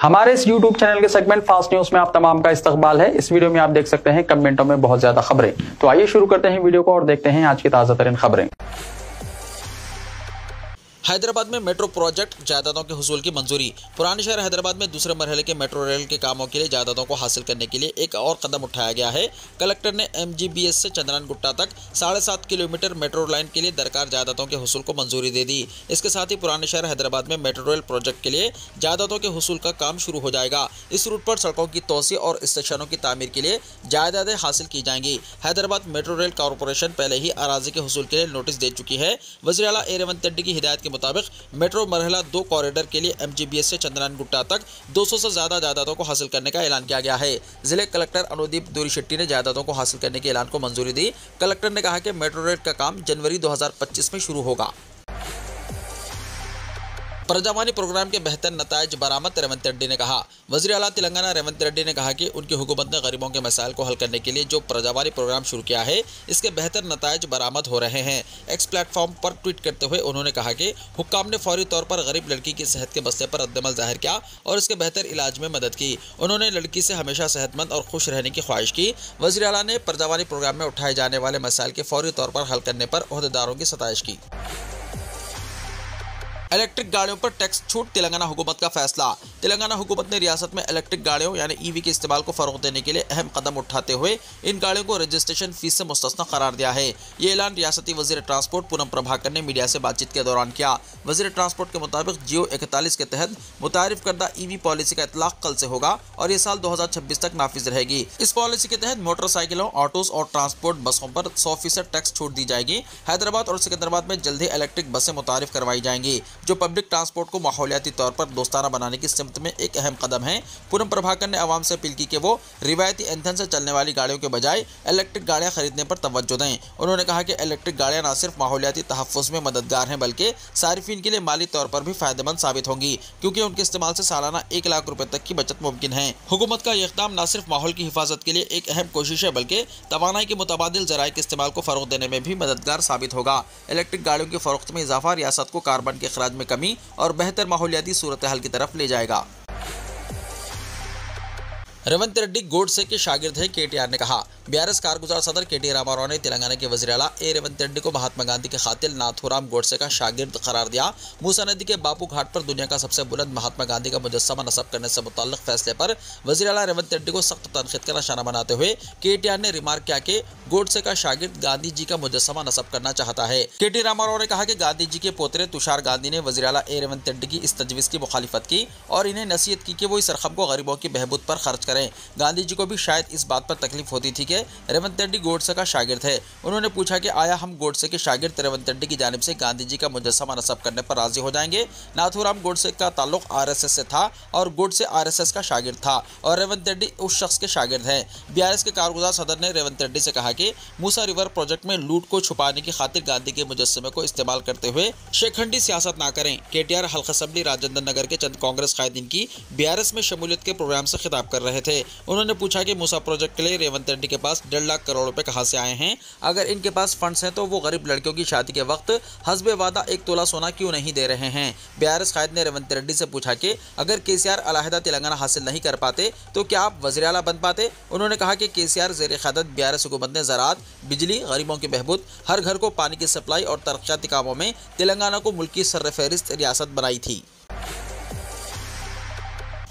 हमारे इस YouTube channel के सेगमेंट फास्ट न्यूज में आप तमाम का इस्तकबाल है। इस वीडियो में आप देख सकते हैं कमेंटों में बहुत ज्यादा खबरें। तो आइए शुरू करते हैं वीडियो को और देखते हैं आज की ताजा तरीन खबरें। हैदराबाद में मेट्रो प्रोजेक्ट जायदादों के हुसूल की मंजूरी। पुराने शहर हैदराबाद में दूसरे मरहले के मेट्रो रेल के कामों के लिए जायदादों को हासिल करने के लिए एक और कदम उठाया गया है। कलेक्टर ने MGBS से चंद्रान गुट्टा तक 7.5 किलोमीटर मेट्रो लाइन के लिए दरकार जायदादों के हुसूल को मंजूरी दे दी। इसके साथ ही पुराने शहर हैदराबाद में मेट्रो रेल प्रोजेक्ट के लिए जायदादों के हुसूल का काम शुरू हो जाएगा। इस रूट पर सड़कों की तोसी और स्टेशनों की तामीर के लिए जायदादें हासिल की जाएंगी। हैदराबाद मेट्रो रेल कॉरपोरेशन पहले ही अराजी के हुसूल के लिए नोटिस दे चुकी है। वज़ीर आला ए रेवंत रेड्डी की हिदायत के मुताबिक मेट्रो मरहला 2 कॉरिडोर के लिए MGBS से चंद्रान गुट्टा तक 200 से ज्यादा जायदादों को हासिल करने का ऐलान किया गया है। जिले कलेक्टर अनुदीप दूरीशेट्टी ने जायदादों को हासिल करने के ऐलान को मंजूरी दी। कलेक्टर ने कहा कि मेट्रो रेल का काम जनवरी 2025 में शुरू होगा। प्रजावानी प्रोग्राम के बेहतर नतायज बरामद रेवंत रेड्डी ने कहा। वज़ीर आला तेलंगाना रेवंत रेड्डी ने कहा कि उनकी हुकूमत ने गरीबों के मसाइल को हल करने के लिए जो प्रजावानी प्रोग्राम शुरू किया है, इसके बेहतर नतायज बरामद हो रहे हैं। एक्स प्लेटफॉर्म पर ट्वीट करते हुए उन्होंने कहा कि हुक्काम ने फौरी तौर पर गरीब लड़की की सेहत के मसले पर रद्दमल जाहिर किया और इसके बेहतर इलाज में मदद की। उन्होंने लड़की से हमेशा सेहतमंद और खुश रहने की ख्वाहिश की। वज़ीर आला ने प्रजावानी प्रोग्राम में उठाए जाने वाले मसाइल के फौरी तौर पर हल करने पर ओहदेदारों की सताइश की। इलेक्ट्रिक गाड़ियों पर टैक्स छूट, तेलंगाना हुकूमत का फैसला। तेलंगाना हुकूमत ने रियासत में इलेक्ट्रिक गाड़ियों यानी EV के इस्तेमाल को फरोग देने के लिए अहम कदम उठाते हुए इन गाड़ियों को रजिस्ट्रेशन फीस से मुस्तस्ना करार दिया है। ये ऐलान रियासती वजीर ट्रांसपोर्ट पूनम प्रभाकर ने मीडिया से बातचीत के दौरान किया। वजीर ट्रांसपोर्ट के मुताबिक जियो 41 के तहत मुतारिफ करदा EV पॉलिसी का इतलाक कल से होगा और ये साल 2026 तक नाफिज रहेगी। इस पॉलिसी के तहत मोटरसाइकिलों, ऑटोज और ट्रांसपोर्ट बसों पर 100% टैक्स छूट दी जाएगी। हैदराबाद और सिकंदराबाद में जल्द ही इलेक्ट्रिक बसें मुतारिफ करवाई जाएंगी, जो पब्लिक ट्रांसपोर्ट को माहौलियाती तौर पर दोस्ताना बनाने की सिमत में एक अहम कदम है। पूनम प्रभाकर ने आवाम से अपील की कि वो रिवायती ईंधन से चलने वाली गाड़ियों के बजाय इलेक्ट्रिक गाड़ियां खरीदने पर तवज्जो दें। उन्होंने कहा कि इलेक्ट्रिक गाड़ियां न सिर्फ माहौलियाती तहफ़्फ़ुज़ में मददगार हैं बल्कि सारिफिन के लिए माली तौर पर भी फायदेमंद साबित होंगी, क्योंकि उनके इस्तेमाल से सालाना 1 लाख रुपए तक की बचत मुमकिन है। हुकूमत का यह इक़दाम न सिर्फ माहौल की हिफाजत के लिए एक अहम कोशिश है बल्कि तवानाई के मुतबादिल ज़राए के इस्तेमाल को फ़रोग़ देने में भी मददगार साबित होगा। इलेक्ट्रिक गाड़ियों की फ़रोख्त में इजाफा रियासत को कार्बन के अखराज में कमी और बेहतर माहौलियाती सूरत हाल की तरफ ले जाएगा। रेवंत रेड्डी गोडसे के शागिर्द है, KTR ने कहा। BRS कारगुजार सदर KT रामाराव ने तेलंगाना के वज़ीर आला ए रेवंत रेड्डी को महात्मा गांधी के कातिल नाथूराम गोडसे का शागिर्द करार दिया। मूसा नदी के बापू घाट पर दुनिया का सबसे बुलंद महात्मा गांधी का मुजस्समा नस्ब करने से मुतल्लिक फैसले पर वज़ीर आला रेवंत रेड्डी को सख्त तनकीद का निशाना बनाते हुए KTR ने रिमार्क किया कि गोडसे का शागिर्द गांधी जी का मुजस्समा नस्ब करना चाहता है। KT रामाराव ने कहा कि गांधी जी के पोतरे तुषार गांधी ने वज़ीर आला ए रेवंत रेड्डी की इस तजवीज़ की मुखालिफत की और इन्हें नसीहत की कि वो इस रकम को गरीबों की बहबूद पर खर्च करें। गांधी जी को भी शायद इस बात पर तकलीफ होती थी कि रेवंत रेड्डी गोडसे का शागिर्द है। उन्होंने पूछा कि आया हम गोडसे के शागिर्द रेवंत रेड्डी की जानिब से गांधी जी का मुजस्समा नस्ब करने पर राजी हो जाएंगे। नाथूराम गोडसे का ताल्लुक RSS से था और गोडसे RSS का शागिर्द था और रेवंत रेड्डी उस शख्स के शागिर्द हैं। BRS के कारगुजार सदर ने रेवंत रेड्डी से कहा कि मूसा रिवर प्रोजेक्ट में लूट को छुपाने की खातिर गांधी के मुजस्समे को इस्तेमाल करते हुए शेखंडी सियासत ना करें। KTR हल्का असम्बली राजेंद्र नगर के चंद कांग्रेस कायदीन की BRS में शमूलियत के प्रोग्राम से खिताब कर रहे थे। उन्होंने पूछा कि मूसा प्रोजेक्ट के लिए रेवंत रेड्डी के पास 1.5 लाख करोड़ रुपए कहां से आए हैं। अगर इनके पास फंड्स हैं तो वो गरीब लड़कियों की शादी के वक्त हस्बे वादा 1 तोला सोना क्यों नहीं दे रहे हैं। BRS कायद ने रेवंत रेड्डी से पूछा कि अगर KCR अलहदा तेलंगाना हासिल नहीं कर पाते तो क्या आप वज़ीर आला बन पाते। उन्होंने कहा कि KCR ज़ेर क़यादत BRS हुकूमत ने ज़राअत, बिजली, गरीबों की बहबूद, हर घर को पानी की सप्लाई और तरक्याती कामों में तेलंगाना को मुल्की सर्रफहरिस्त रियासत बनाई थी।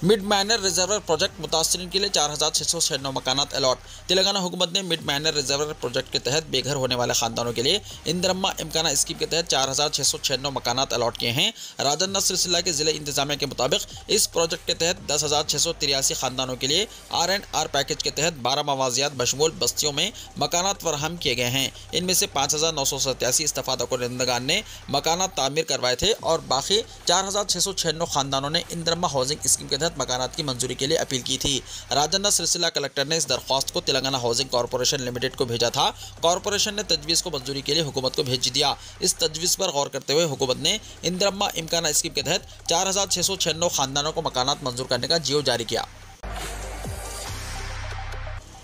मिड माइनर रिजर्वर प्रोजेक्ट मुतासरीन के लिए 4696 मकानात अलॉट। तेलंगाना हुकूमत ने मिड माइनर रिजर्वर प्रोजेक्ट के तहत बेघर होने वाले खानदानों के लिए इंदिरम्मा इमकाना स्कीम के तहत 4696 मकानात अलॉट किए हैं। राजन्ना सिलसिला के ज़िले इंतजामिया के मुताबिक इस प्रोजेक्ट के तहत 10,683 खानदानों के लिए R&R पैकेज के तहत 12 मवाजियात बशमूल बस्तियों में मकानात फराहम किए गए हैं। इनमें से 5,987 इस्तफादा कुनंदगान ने मकानात तामीर करवाए थे और बाकी 4,696 खानदानों ने इंदिरम्मा हाउसिंग स्कीम के तहत मकानात की मंजूरी के लिए अपील की थी। राजन्ना सिलसिला कलेक्टर ने इस दरख्वास्त को तेलंगाना हाउसिंग कॉरपोरेशन लिमिटेड को भेजा था। कॉरपोरेशन ने तजवीज़ को मंजूरी के लिए हुकूमत को भेज दिया। इस तजवीज़ पर गौर करते हुए हुकूमत ने इंदिरम्मा इमकाना स्कीम के तहत 4,696 खानदानों को मकानात मंजूर करने का जियो जारी किया।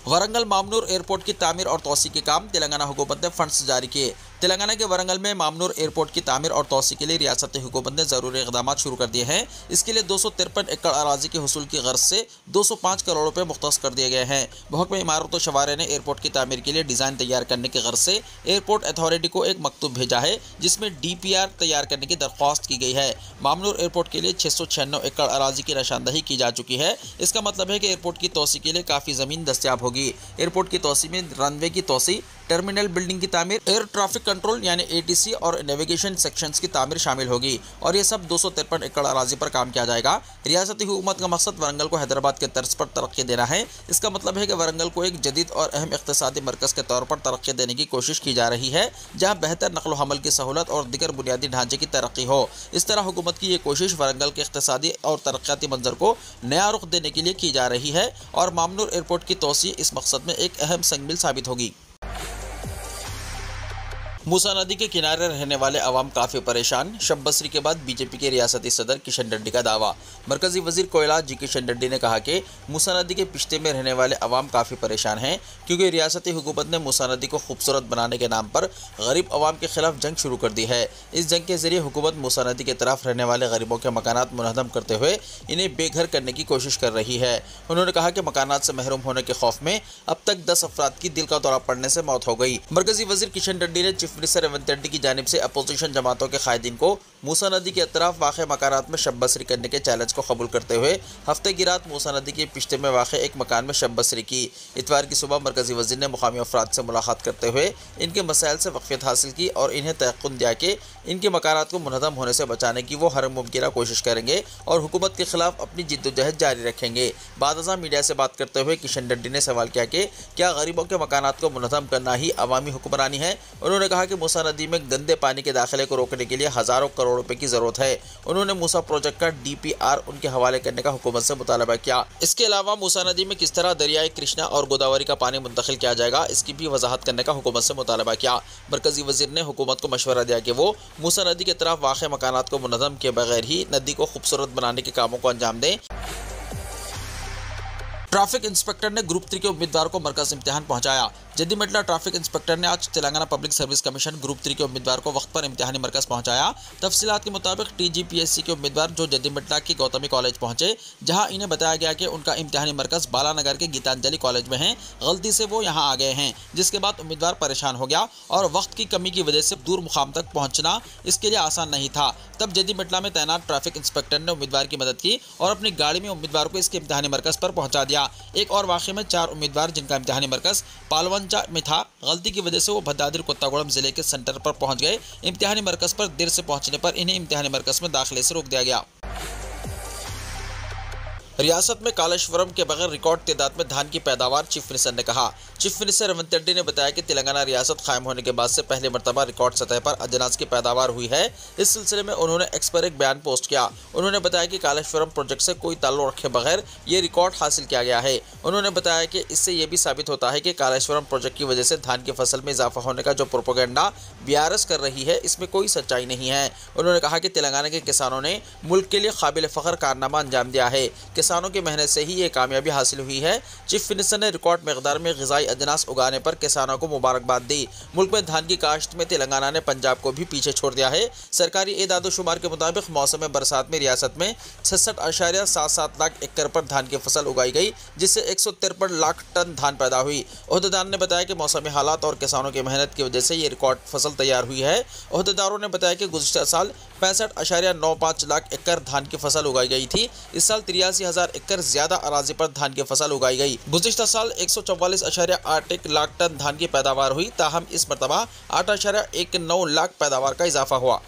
वरंगल मामनूर एयरपोर्ट की तामीर और तोसी के काम तेलंगाना हुकूमत ने फंड्स जारी किए। तेलंगाना के वरंगल में मामनूर एयरपोर्ट की तामीर और तोसी के लिए रियासती हुकूमत ने जरूरी इकदाम शुरू कर दिए हैं। इसके लिए 253 एकड़ अराजी के हुसूल की गर्ज से 205 करोड़ रुपए मुख्तस कर दिए गए हैं। महकमा इमारत और शवारे ने एयरपोर्ट की तामीर के लिए डिजाइन तैयार करने की गर्ज से एयरपोर्ट अथॉरिटी को एक मकतूब भेजा है, जिसमें DPR तैयार करने की दरख्वास्त की गई है। मामनूर एयरपोर्ट के लिए 696 एकड़ अराजी की निशानदही की जा चुकी है। इसका मतलब है कि एयरपोर्ट की तोसी के लिए काफी जमीन दस्तयाब होगी। एयरपोर्ट की तोसी में रनवे की तोसी, टर्मिनल बिल्डिंग की तामीर, एयर ट्रैफिक कंट्रोल यानी ATC और नेविगेशन सेक्शंस की तामीर शामिल होगी और ये सब 253 एकड़ अराजी पर काम किया जाएगा। रियासती हुकूमत का मकसद वरंगल को हैदराबाद के तर्ज पर तरक्की देना है। इसका मतलब है कि वरंगल को एक जदीद और अहम इक़्तिसादी मरकज़ के तौर पर तरक्की देने की कोशिश की जा रही है, जहाँ बेहतर नक़्ल व हमल की सहूलत और दीगर बुनियादी ढांचे की तरक्की हो। इस तरह हुकूमत की ये कोशिश वरंगल के इक़्तिसादी और तरक्याती मंजर को नया रुख देने के लिए की जा रही है और मामनूर एयरपोर्ट की तोसी इस मकसद में एक अहम संगमिल साबित होगी। मूसा नदी के किनारे रहने वाले अवाम काफ़ी परेशान, शब बसरी के बाद बीजेपी के रियासती सदर किशन रेड्डी का दावा। मरकजी वजीर कोयला जी किशन रेड्डी ने कहा कि मूसा नदी के पिश्ते में रहने वाले अवाम काफ़ी परेशान हैं, क्योंकि रियासती हुकूमत ने मूसा नदी को खूबसूरत बनाने के नाम पर गरीब अवाम के खिलाफ जंग शुरू कर दी है। इस जंग के जरिए हुकूमत मूसा नदी की तरफ रहने वाले गरीबों के मकानात मुनहदम करते हुए इन्हें बेघर करने की कोशिश कर रही है। उन्होंने कहा कि मकानात से महरूम होने के खौफ में अब तक 10 अफराद की दिल का दौरा पड़ने से मौत हो गई। मरकजी वजीर किशन रेड्डी ने चीफ मिनिस्टर रेवंत रेड्डी की जानिब से अपोजिशन जमातों के कायदीन को मूसा नदी के अतराफ वाक़ मकानात में शब बसरी करने के चैलेंज को कबूल करते हुए हफ्ते की रात मूसा नदी के पिश्ते में वाक़ एक मकान में शब बसरी की। इतवार की सुबह मरकजी वजीर ने मुकामी अफराद से मुलाकात करते हुए इनके मसाइल से वाक़फियत हासिल की और इन्हें तयक़ुन दिया कि इनके मकानात को मुनहदम होने से बचाने की वो हर मुमकिन कोशिश करेंगे और हुकूमत के खिलाफ अपनी जिद्दोजहद जारी रखेंगे। बाद अज़ां मीडिया से बात करते हुए किशन रेड्डी ने सवाल किया कि क्या गरीबों के मकानात को मुनहदम करना ही अवामी हुक्मरानी है। उन्होंने कहा कि मूसा नदी में गंदे पानी के दाखिले को रोकने के लिए हज़ारों करोड़ रुपए की ज़रूरत है। उन्होंने मूसा प्रोजेक्ट का DPR उनके हवाले करने का हुकूमत से मुतालबा किया। इसके अलावा मूसा नदी में किस तरह दरियाई कृष्णा और गोदावरी का पानी मुंतकिल किया जाएगा, इसकी भी वजाहत करने का हुकूमत से मुतालबा किया। मरकजी वजीर ने हुकूमत को मशवरा दिया कि वो मूसा नदी के तरफ वाक़ मकानात को मुनज़्ज़म किए बगैर ही नदी को खूबसूरत बनाने के कामों को अंजाम दें। ट्रैफिक इंस्पेक्टर ने ग्रुप 3 के उम्मीदवार को मरकज इम्तिहान पहुंचाया। जद्दीमेटला ट्रैफिक इंस्पेक्टर ने आज Telangana public service commission group 3 के उम्मीदवार को वक्त पर इम्तिहानी मरकज पहुंचाया। तफसीलात के मुताबिक TGPSC के उम्मीदवार जो जद्दीमेटला की गौतमी कॉलेज पहुंचे, जहां इन्हें बताया गया कि उनका इम्तिहानी मरकज बालानगर के गीतांजलि कॉलेज में है। गलती से वो यहां आ गए हैं, जिसके बाद उम्मीदवार परेशान हो गया और वक्त की कमी की वजह से दूर मुकाम तक पहुँचना इसके लिए आसान नहीं था। तब जद्दीमेटला में तैनात ट्रैफिक इंस्पेक्टर ने उम्मीदवार की मदद की और अपनी गाड़ी में उम्मीदवार को इसके इम्तिहानी मरकज पर पहुँचा दिया। एक और वाक़े में 4 उम्मीदवार जिनका इम्तिहानी मरकज पालवंचा में था, गलती की वजह से वो भद्राद्री कोत्तागुड़म जिले के सेंटर पर पहुंच गए। इम्तिहानी मरकज पर देर से पहुंचने पर इन्हें इम्तिहानी मरकज में दाखिले से रोक दिया गया। रियासत में कालेश्वरम के बगैर रिकॉर्ड तादाद में धान की पैदावार, चीफ मिनिस्टर ने कहा। चीफ मिनिस्टर रेवंत रेड्डी ने बताया कि तेलंगाना रियासत कायम होने के बाद से पहली मरतबा रिकॉर्ड सतह पर अजनास की पैदावार हुई है। इस सिलसिले में उन्होंने एक्स पर एक बयान पोस्ट किया। उन्होंने बताया कि कालेश्वरम प्रोजेक्ट से कोई ताल्लुक रखे बगैर ये रिकॉर्ड हासिल किया गया है। उन्होंने बताया कि इससे ये भी साबित होता है कि कालेश्वरम प्रोजेक्ट की वजह से धान की फसल में इजाफा होने का जो प्रोपेगेंडा BRS कर रही है, इसमें कोई सच्चाई नहीं है। उन्होंने कहा कि तेलंगाना के किसानों ने मुल्क के लिए काबिल फ़ख्र कारनामा अंजाम दिया है। किसानों की मेहनत से ही ये कामयाबी हासिल हुई है। चीफ मिनिस्टर ने रिकॉर्ड मकदार में ग़िज़ाई अजनास उगाने पर किसानों को मुबारकबाद दी। मुल्क में धान की काश्त में तेलंगाना ने पंजाब को भी पीछे छोड़ दिया है। सरकारी एदाद-ओ-शुमार के मुताबिक मौसम बरसात में रियासत में 66.77 लाख एकड़ पर धान की फसल उगाई गई, जिससे 153 लाख टन धान पैदा हुई। ओहदेदार ने बताया कि मौसमी हालात और किसानों की मेहनत की वजह से ये रिकॉर्ड फसल तैयार हुई है। ओहदेदारों ने बताया कि गुज़िश्ता साल 65.95 लाख एकड़ धान की फसल उगाई गई थी। इस साल 83,000 एकड़ ज्यादा अराजी पर धान की फसल उगाई गई। गुज़िश्ता साल 144.81 लाख टन धान की पैदावार हुई, ताहम इस मरतबा 8.19 लाख पैदावार का इजाफा हुआ।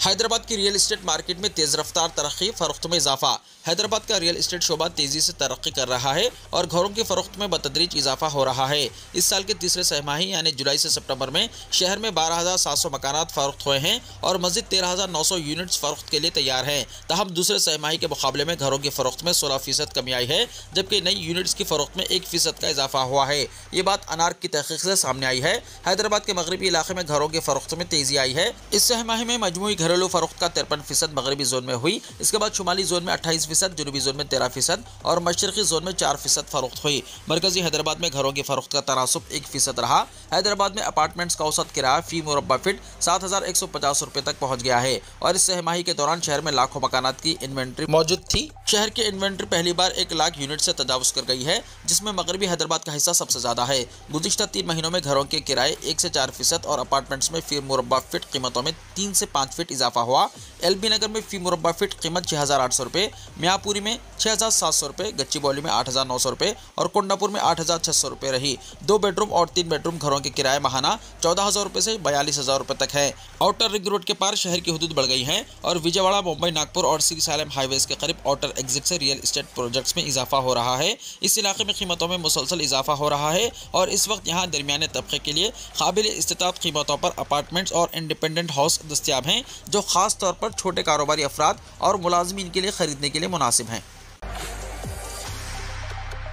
हैदराबाद की रियल इस्टेट मार्केट में तेज़ रफ्तार तरक्की, फरोख्त में इजाफा। हैदराबाद का रियल इस्टेट शोबा तेज़ी से तरक्की कर रहा है और घरों की फरोख्त में बतदरीज इजाफा हो रहा है। इस साल के तीसरे सहमाही यानी जुलाई से सितंबर में शहर में 12,700 मकानात फरोख्त हुए हैं और मज़ीद 13,900 यूनिट्स फरोख्त के लिए तैयार हैं। ताहम दूसरे सहमाही के मुकाबले में घरों की फरोख्त में 16% कमी आई है, जबकि नई यूनिट्स की फरोख्त में 1% का इजाफा हुआ है। ये बात अनार की तहकीक से सामने आई है। हैदराबाद के मगरबी इलाके में घरों की फरोख्त में तेज़ी आई है। इस सहमाही में मजमूई घर घरेलू फरोख्त का 53% मगरबी जोन में हुई। इसके बाद शुमाली जोन में 28%, जनूबी जोन में 13% और मशरकी जोन में 4% फरोख्त हुई। मरकजी हैदराबाद में घरों की फरोख्त का तनासुब 1% रहा। हैदराबाद में अपार्टमेंट्स का औसत किराया फी मुरब्बा फीट 7,150 रुपये तक पहुंच गया है और इस छमाही के दौरान शहर में लाखों मकानात की इन्वेंट्री मौजूद थी। शहर की इन्वेंट्री पहली बार 1 लाख यूनिट से तजावुज कर गई है, जिसमें मगरबी हैदराबाद का हिस्सा सबसे ज्यादा है। गुज़िश्ता 3 महीनों में घरों के किराए 1 से 4% और अपार्टमेंट्स में फी मुरब्बा फीट कीमतों में 3 से 5 फीट इजाफा हुआ। एलबी नगर में फी मुरब्बा फीट कीमत 6,800 रुपये, मियाँपुरी में 6,700 रुपये, गच्चीबौली में 8,900 रुपये और कोंडापुर में 8,600 रुपये रही। 2 बेडरूम और 3 बेडरूम घरों के किराए माहाना 14,000 रुपये से 42,000 रुपये तक है। आउटर रिंग रोड के पार शहर की हदूद बढ़ गई है और विजयवाड़ा, मुंबई, नागपुर और श्रीसालम हाईवेज के करीब आउटर एग्जिट से रियल एस्टेट प्रोजेक्ट्स में इजाफा हो रहा है। इस इलाके में कीमतों में मुसलसल इजाफा हो रहा है और इस वक्त यहाँ दरमियाने तबके के लिए काबिल इस्तिताअत कीमतों पर अपार्टमेंट्स और इंडिपेंडेंट हाउस दस्तयाब हैं, जो खास तौर पर छोटे कारोबारी अफराद और मुलाजमीन के लिए खरीदने के लिए मुनासिब हैं।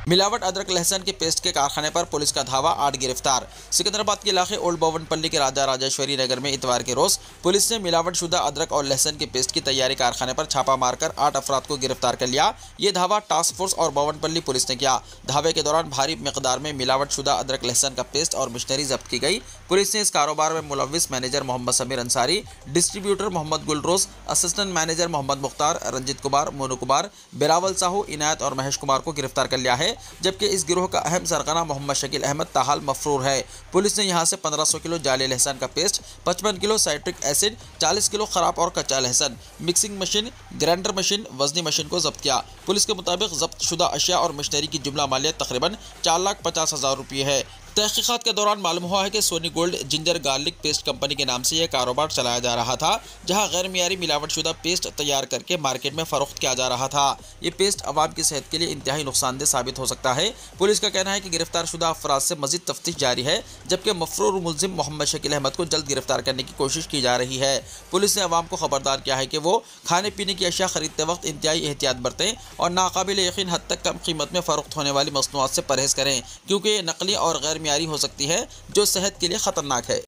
मिलावट अदरक लहसुन के पेस्ट के कारखाने पर पुलिस का धावा, 8 गिरफ्तार। सिकंदराबाद के इलाके ओल्ड बोवनपल्ली के राजा राजेश्वरी नगर में इतवार के रोज पुलिस ने मिलावटशुदा अदरक और लहसुन के पेस्ट की तैयारी कारखाने पर छापा मारकर 8 अफराद को गिरफ्तार कर लिया। ये धावा टास्क फोर्स और बोवनपल्ली पुलिस ने किया। धावे के दौरान भारी मिकदार में मिलावटशुदा अदरक लहसुन का पेस्ट और मशीनरी जब्त की गई। पुलिस ने इस कारोबार में मुलव्विस manager Mohammad Samir Ansari, distributor Mohammad Gulroz, assistant manager Mohammad Mukhtar, Ranjit Kumar, Monu Kumar, Birawal Sahu, Inayat और महेश कुमार को गिरफ्तार कर लिया है, जबकि इस गिरोह का अहम सरगना मोहम्मद शकील अहमद ताहाल मफरूर है। पुलिस ने यहां से 1500 किलो जाली लहसुन का paste, 55 kilo citric acid, 40 kilo खराब और कच्चा लहसुन, मिक्सिंग मशीन, ग्राइंडर मशीन, वजनी मशीन को जब्त किया। पुलिस के मुताबिक जब्त शुदा अशिया और मशीनरी की जुमला मालियत तकरीबन 4,50,000 रुपये है। तहकीकात के दौरान मालूम हुआ है कि Sony Gold ginger garlic paste company के नाम से यह कारोबार चलाया जा रहा था, जहां गैर मियारी मिलावटशुदा पेस्ट तैयार करके मार्केट में फरोख्त किया जा रहा था। ये पेस्ट अवाम की सेहत के लिए इंतहाई नुकसानदेह साबित हो सकता है। पुलिस का कहना है कि गिरफ्तार शुदा अफराद से मजीद तफ्तीश जारी है, जबकि मफरूर मुलजिम मोहम्मद शकील अहमद को जल्द गिरफ्तार करने की कोशिश की जा रही है। पुलिस ने अवाम को खबरदार किया है कि वो खाने पीने की अशिया खरीदते वक्त इंतहाई एहतियात बरतें और नाकाबिल यकीन हद तक कम कीमत में फरोख्त होने वाली मसनूआत से परहेज करें, क्योंकि ये नकली और गैर मियारी हो सकती है, जो सेहत के लिए खतरनाक है।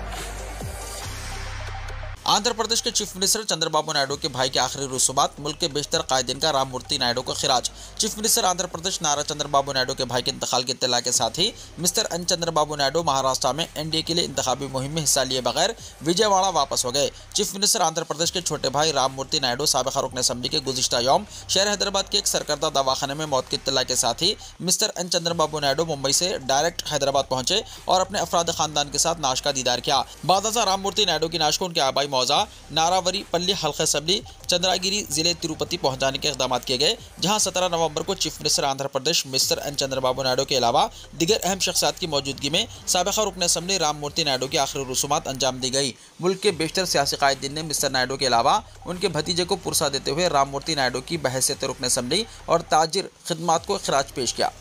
आंध्र प्रदेश के चीफ मिनिस्टर चंद्रबाबू नायडू के भाई के आखिरी रसूमात, मुल्क के बेशतर कायदीन का राममूर्ति नायडू को खिराज। चीफ मिनिस्टर आंध्र प्रदेश नारा चंद्रबाबू नायडू के भाई के इंतकाल की इत्तला के साथ ही मिस्टर एन चंद्रबाबू नायडू महाराष्ट्र में एनडीए के लिए इंतखाबी मुहिम में हिस्सा लिए बगैर विजयवाड़ा वापस हो गए। चीफ मिनिस्टर आंध्र प्रदेश के छोटे भाई राममूर्ति नायडू साबिक़ा रुकन असेंबली के गुज़िश्ता यौम शहर हैदराबाद के एक सरकर्दा दवाखाने में मौत की इत्तला के साथ ही मिस्टर एन चंद्रबाबू नायडू मुंबई से डायरेक्ट हैदराबाद पहुंचे और अपने अफराद खानदान के साथ नाश का दीदार किया। बादशाह राममूर्ति नायडू की नाश को उनके आबाई मौजा नारावरी पल्ली हल्का असेंबली चंद्रागिरी जिले तिरुपति पहुंचाने के इक़दाम किए गए, जहां 17 नवंबर को chief minister Andhra Pradesh mister N Chandrababu Naidu के अलावा दीगर अहम शख्सियात की मौजूदगी में साबिक़ा रुकन असेंबली राममूर्ति नायडू की आखिरी रसूमात अंजाम दी गई। मुल्क के बेशतर सियासी कायदीन ने मिस्टर नायडू के अलावा उनके भतीजे को पुरसा देते हुए राममूर्ति नायडू की बहैसियत रुकन असेंबली और ताजिर खिदमात को खिराज पेश किया।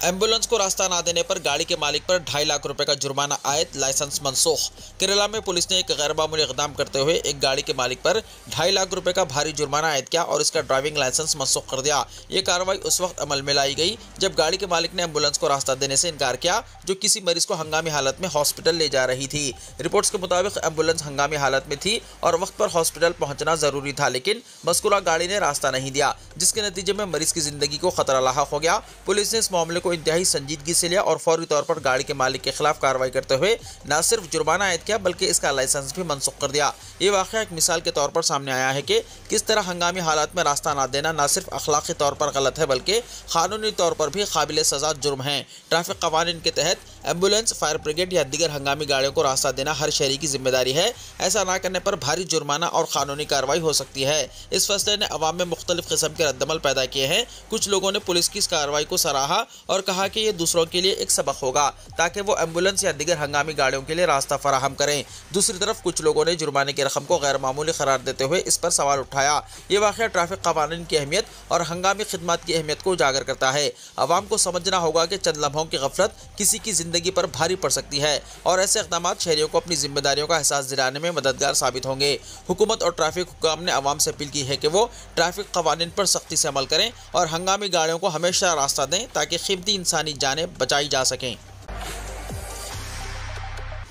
एम्बुलेंस को रास्ता ना देने पर गाड़ी के मालिक पर 2.5 लाख रुपए का जुर्माना आयद, लाइसेंस मनसूख। केरला में पुलिस ने एक गैर मामूली इक़दाम करते हुए एक गाड़ी के मालिक पर 2.5 लाख रुपए का भारी जुर्माना आयद किया और इसका ड्राइविंग लाइसेंस मनसूख कर दिया। ये कार्रवाई उस वक्त अमल में लाई गई जब गाड़ी के मालिक ने एम्बुलेंस को रास्ता देने से इनकार किया, जो किसी मरीज को हंगामी हालत में हॉस्पिटल ले जा रही थी। रिपोर्ट्स के मुताबिक एम्बुलेंस हंगामी हालत में थी और वक्त पर हॉस्पिटल पहुंचना जरूरी था, लेकिन मज़कूरा गाड़ी ने रास्ता नहीं दिया, जिसके नतीजे में मरीज की जिंदगी को खतरा लाहक हो गया। पुलिस ने इस मामले को इंतहाई संजीदगी से लिया और फौरी तौर पर गाड़ी के मालिक के खिलाफ कार्रवाई करते हुए न सिर्फ जुर्माना आयद किया बल्कि इसका लाइसेंस भी मनसूख कर दिया। ये वाक़या एक मिसाल के तौर पर सामने आया है कि किस तरह हंगामी हालात में रास्ता ना देना न सिर्फ अखलाकी तौर पर गलत है बल्कि कानूनी तौर पर भी काबिल सज़ा जुर्म है। ट्रैफिक कवानीन के तहत एम्बुलेंस, फायर ब्रिगेड या दीगर हंगामी गाड़ियों को रास्ता देना हर शहरी की जिम्मेदारी है। ऐसा ना करने पर भारी जुर्माना और कानूनी कार्रवाई हो सकती है। इस फैसले ने अवाम में मुख्तलिफ किस्म के रद्दमल पैदा किए हैं। कुछ लोगों ने पुलिस की इस कार्रवाई को सराहा और कहा कि ये दूसरों के लिए एक सबक होगा ताकि वो एम्बुलेंस या दीगर हंगामी गाड़ियों के लिए रास्ता फराहम करें। दूसरी तरफ कुछ लोगों ने जुर्माने की रकम को गैर मामूली करार देते हुए इस पर सवाल उठाया। ये वाक़या ट्रैफिक कवानीन की अहमियत और हंगामी खिदमत की अहमियत को उजागर करता है। अवाम को समझना होगा कि चंद लम्हों की गफलत किसी की जिंदगी पर भारी पड़ सकती है और ऐसे इक़दाम शहरियों को अपनी जिम्मेदारियों का एहसास दिलाने में मददगार साबित होंगे। हुकूमत और ट्रैफिक हुक्काम ने अवाम से अपील की है कि वो ट्रैफिक कवानीन पर सख्ती से अमल करें और हंगामी गाड़ियों को हमेशा रास्ता दें ताकि कीमती इंसानी जानें बचाई जा सकें।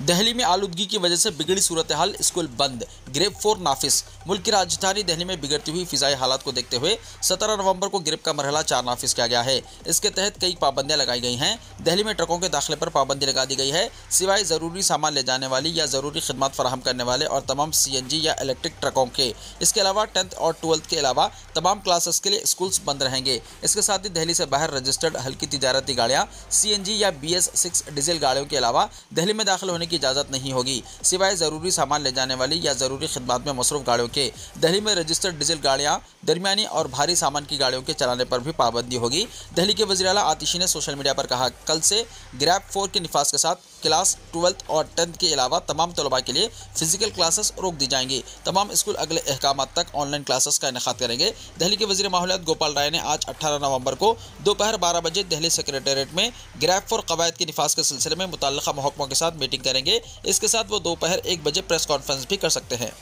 दिल्ली में आलूदगी की वजह से बिगड़ी सूरत हाल, स्कूल बंद, ग्रेप 4 नाफिस। मुल्क की राजधानी दिल्ली में बिगड़ती हुई फिजाई हालात को देखते हुए 17 नवंबर को ग्रेप का मरहला 4 नाफिस किया गया है। इसके तहत कई पाबंदियां लगाई गई हैं। दिल्ली में ट्रकों के दाखिले पर पाबंदी लगा दी गई है, सिवाय ज़रूरी सामान ले जाने वाली या ज़रूरी खिदमत फराहम करने वाले और तमाम CNG या इलेक्ट्रिक ट्रकों के। इसके अलावा 10th और 12th के अलावा तमाम क्लासेस के लिए स्कूल्स बंद रहेंगे। इसके साथ ही दिल्ली से बाहर रजिस्टर्ड हल्की तिजारती गाड़ियाँ, CNG या BS6 डीजल गाड़ियों के अलावा दिल्ली में दाखिल होने की इजाज़त नहीं होगी, सिवाय ज़रूरी सामान ले जाने वाली या ज़रूरी खिदमत में मसरूफ़ गाड़ियों के। दिल्ली में रजिस्टर्ड डीजल गाड़ियाँ, दरमियानी और भारी सामान की गाड़ियों के चलाने पर भी पाबंदी होगी। दिल्ली के वज़ीर आला आतिशी ने सोशल मीडिया पर कहा, कल से ग्रेप 4 के निफाज के साथ क्लास 12th और 10th के अलावा तमाम तलबा के लिए फिजिकल क्लासेस रोक दी जाएंगी। तमाम स्कूल अगले अहकामात तक ऑनलाइन क्लासेस का इनेकाद करेंगे। दिल्ली के वज़ीर माहौलियात गोपाल राय ने आज 18 नवंबर को दोपहर 12 बजे दिल्ली सेक्रेटेरिएट में ग्रेप 4 कवायद के निफाज के सिलसिले में मुतल्लिका महकमों के साथ मीटिंग करेंगे। इसके साथ वो दोपहर 1 बजे प्रेस कॉन्फ्रेंस भी कर सकते हैं।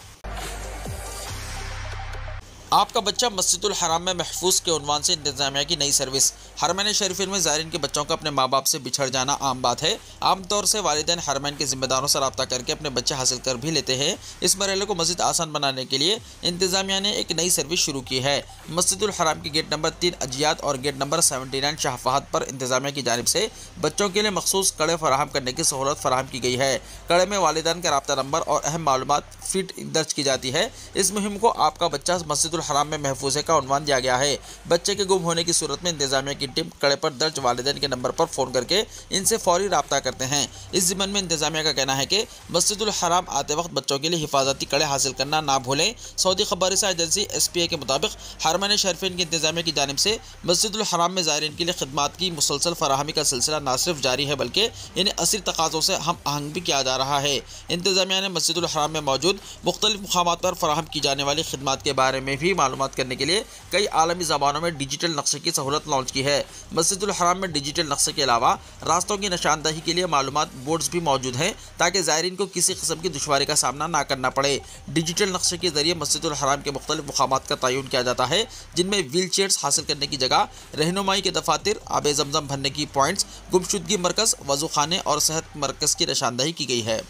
आपका बच्चा मस्जिदुल हराम में महफूज के उन्वान से इंतजामिया की नई सर्विस। हरमैन शरीफीन में ज़ायरीन के बच्चों का अपने माँ बाप से बिछड़ जाना आम बात है। आमतौर से वालिदैन हरमैन के ज़िम्मेदारों से रब्ता करके अपने बच्चे हासिल कर भी लेते हैं। इस मरहले को मज़ीद आसान बनाने के लिए इंतजामिया ने एक नई सर्विस शुरू की है। मस्जिदुल हराम की गेट नंबर 3 अजियात और गेट नंबर 79 शाह फहद पर इंतजामिया की जानिब से बच्चों के लिए मखसूस कड़े फराहम करने की सहूलत फराहम की गई है। कड़े में वालिदैन का रब्ता नंबर और अहम मालूमात फीड दर्ज की जाती है। इस मुहिम को आपका बच्चा मस्जिदुल हराम में महफूज है का उन्वान दिया गया है। बच्चे के गुम होने की सूरत में इंतजामिया की टीम कड़े पर दर्ज वालिदैन के नंबर पर फ़ोन करके इनसे फौरी रब्ता करते हैं। इस ज़िम्मन में इंतजामिया का कहना है कि मस्जिदुल हराम आते वक्त बच्चों के लिए हिफाजती कड़े हासिल करना ना भूलें। सऊदी खबररसा एजेंसी SPA के मुताबिक हरमैन शरीफीन की इंतजामिया की जानिब से मस्जिदुल हराम में ज़ायरीन के लिए खिदमात की मुसलसल फराहमी का सिलसिला न सिर्फ जारी है बल्कि इन्हें असली तकाज़ों से हम आहंग भी किया जा रहा है। इंतजामिया ने मस्जिदुल हराम में मौजूद मुख्तलिफ मुकामात पर फराहम की जाने वाली खिदमात के बारे में भी मालूमात करने के लिए कई आलमी ज़बानों में डिजिटल नक्शे की सहूलत लॉन्च की है। मस्जिदुल हराम में डिजिटल नक्शे के अलावा रास्तों की निशानदही के लिए मालूमात बोर्ड्स भी मौजूद हैं ताकि ज़ायरीन को किसी किस्म की दुश्वारी का सामना ना करना पड़े। डिजिटल नक्शे के जरिए मस्जिदुल हराम के मुख्तलिफ मुकामात का तयन किया जाता है, जिनमें व्हील चेयर्स हासिल करने की जगह, रहनुमाई के दफातर, आब ज़मज़म भरने की पॉइंट्स, गुमशुदगी मरकज़, वज़ू खाने और सेहत मरकज़ की निशानदही की गई है।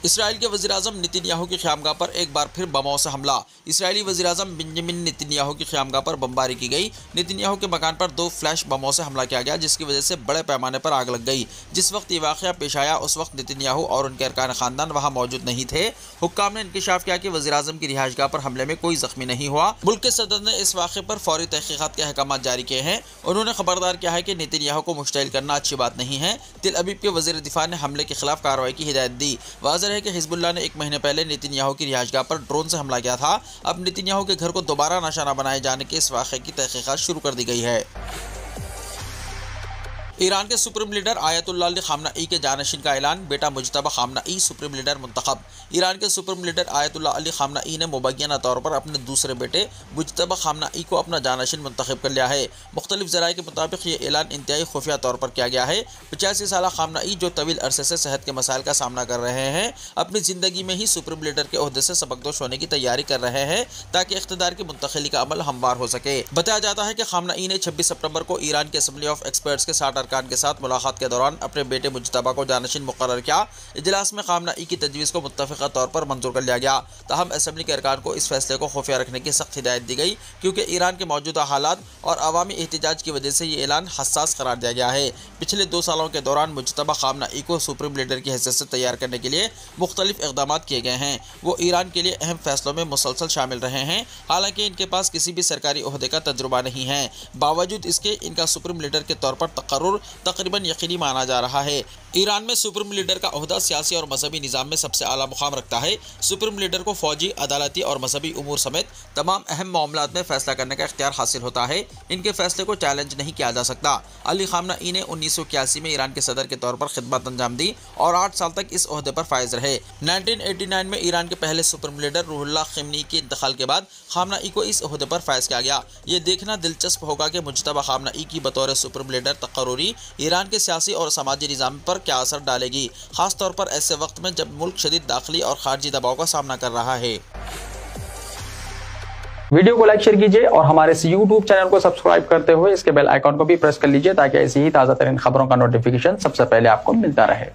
इसराइल के वज़ीर-ए-आज़म नेतन्याहू की ख़यामगाह पर एक बार फिर बमों से हमला। इसराइली वज़ीर-ए-आज़म बेंजामिन नेतन्याहू की ख़यामगाह पर बमबारी की गई। नेतन्याहू के मकान पर 2 फ्लैश बमों से हमला किया गया, जिसकी वजह से बड़े पैमाने पर आग लग गई। जिस वक्त ये वाक़या पेश आया उस वक्त नेतन्याहू और उनके अरकान ख़ानदान वहाँ मौजूद नहीं थे। हुक्काम ने इंकशाफ किया कि वज़ीर-ए-आज़म की रिहाइशगाह पर हमले में कोई ज़ख्मी नहीं हुआ। मुल्क के सदर ने इस वाक़े पर फौरी तहक़ीक़ात के अहकाम जारी किए हैं। उन्होंने खबरदार किया है कि नेतन्याहू को मुश्तइल करना अच्छी बात नहीं है। तिल अबीब के वज़ीर दिफ़ा ने हमले के खिलाफ कार्रवाई की हिदायत दी। वाज़ेह है कि हिज़्बुल्लाह ने 1 महीने पहले नेतन्याहू की रिहाइशगाह पर ड्रोन से हमला किया था। अब नेतन्याहू के घर को दोबारा निशाना बनाए जाने के इस वाक़े की तहक़ीक़ात शुरू कर दी गई है। ईरान के सुप्रीम लीडर आयतुल्लाह अली ख़ामनेई के जानशीन का ऐलान, बेटा मुज्तबा ख़ामनेई सुप्रीम लीडर मुंतखब। ईरान के सुप्रीम लीडर आयतुल्लाह अली ख़ामनेई ने मुबैना तौर पर अपने दूसरे बेटे मुज्तबा ख़ामनेई को अपना जानशीन मुंतखब कर लिया है। मुख्तलिफ ज़राए के मुताबिक ये ऐलान इंतहाई खुफिया तौर पर किया गया है। 85 साल ख़ामनेई जो तवील अरसे से सेहत के मसाइल का सामना कर रहे हैं, अपनी ज़िंदगी में ही सुप्रीम लीडर के ओहदे से सबकदोश होने की तैयारी कर रहे हैं ताकि इख्तिदार की मुंतकिली का अमल हमवार हो सके। बताया जाता है कि ख़ामनेई ने 26 सितंबर को ईरान के असम्बली ऑफ एक्सपर्ट्स के 60 अरकान के साथ मुलाकात के दौरान अपने बेटे मुज्तबा को जानशीन मुकर्रर किया। इजलास में ख़ामनेई की तजवीज़ को मुत्तफ़िक़ा तौर पर मंजूर कर लिया गया। ताहम असम्बली के अरकान को इस फैसले को खुफिया रखने की सख्त हिदायत दी गई, क्योंकि ईरान के मौजूदा हालात और अवामी एहतजाज की वजह से ये ऐलान हसास करार दिया गया है। पिछले 2 सालों के दौरान मुज्तबा ख़ामनेई को सुप्रीम लीडर की हैसियत से तैयार करने के लिए मुख्तलिफ इक़दाम किए गए हैं। वो ईरान के लिए अहम फैसलों में मुसलसल शामिल रहे हैं, हालांकि इनके पास किसी भी सरकारी ओहदे का तजुर्बा नहीं है। बावजूद इसके इनका सुप्रीम लीडर के तौर पर तकर्रुर तकरीबन यकीनी माना जा रहा है। ईरान में सुप्रीम लीडर का ओहदा सियासी और मजहबी निज़ाम में सबसे आला मुकाम रखता है। सुप्रीम लीडर को फौजी, अदालती और मजहबी उमूर समेत तमाम अहम मामलात में फैसला करने का इख्तियार हासिल होता है। इनके फैसले को चैलेंज नहीं किया जा सकता। अली ख़ामनेई ने 1981 में ईरान के सदर के तौर पर खिदमत अंजाम दी और 8 साल तक इस ओहदे पर फायज रहे। 1989 में ईरान के पहले सुप्रीम लीडर रूहुल्लाह ख़ामेनी के इंतकाल के बाद ख़ामनेई को इस ओहदे पर फायज किया गया। ये देखना दिलचस्प होगा कि मुज्तबा ख़ामनेई की बतौर सुप्रीम लीडर तकर्रुरी ईरान के सियासी और समाजी निज़ाम पर क्या असर डालेगी, खास तौर पर ऐसे वक्त में जब मुल्क शदीद दाखिली और खारजी दबाव का सामना कर रहा है। वीडियो को लाइक शेयर कीजिए और हमारे इस YouTube चैनल को सब्सक्राइब करते हुए इसके बेल आइकॉन को भी प्रेस कर लीजिए ताकि ऐसी ही ताजा तरीन खबरों का नोटिफिकेशन सबसे पहले आपको मिलता रहे।